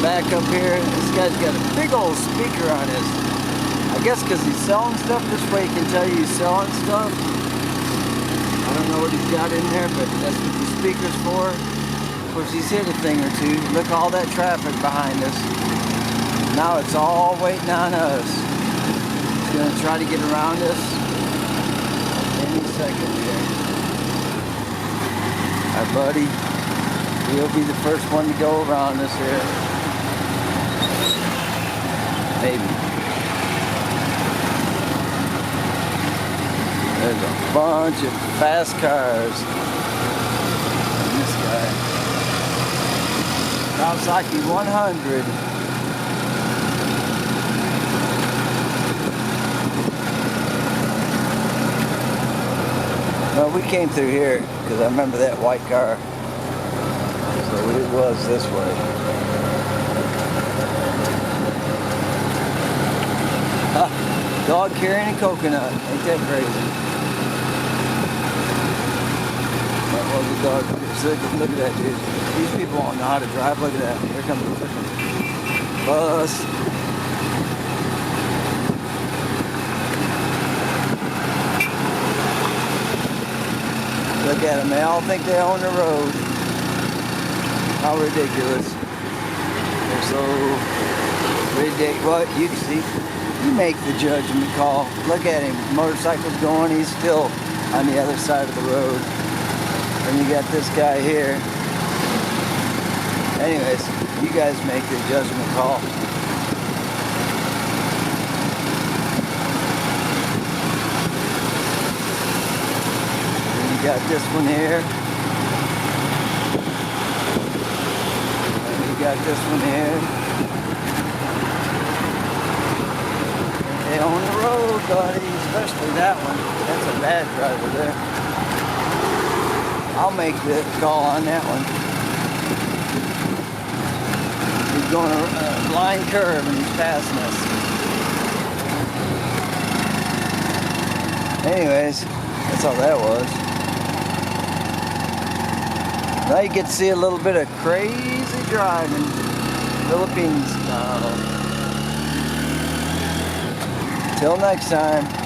back up here. This guy's got a big old speaker on his. I guess because he's selling stuff. This way he can tell you he's selling stuff. I don't know what he's got in there, but that's what the speaker's for. Of course, he's hit a thing or two. Look at all that traffic behind us. Now it's all waiting on us. He's going to try to get around us any second here. Our buddy, he'll be the first one to go around us here. Maybe. There's a bunch of fast cars. And this guy. Kawasaki 100. Well, we came through here because I remember that white car. So it was this way. Ah, dog carrying a coconut. Ain't that crazy? That was a dog. Look at that, dude. These people don't know how to drive. Look at that. Here comes the freaking bus. Look at them. They all think they own the road. How ridiculous. They're so ridiculous. What? You can see. You make the judgment call. Look at him. Motorcycle's going. He's still on the other side of the road. And you got this guy here. Anyways, you guys make the judgment call. And you got this one here. And you got this one here. They own the road, buddy. Especially that one. That's a bad driver there. I'll make the call on that one. He's going a blind curve and he's passing us. Anyways, that's all that was. Now you get to see a little bit of crazy driving, Philippine style. Till next time.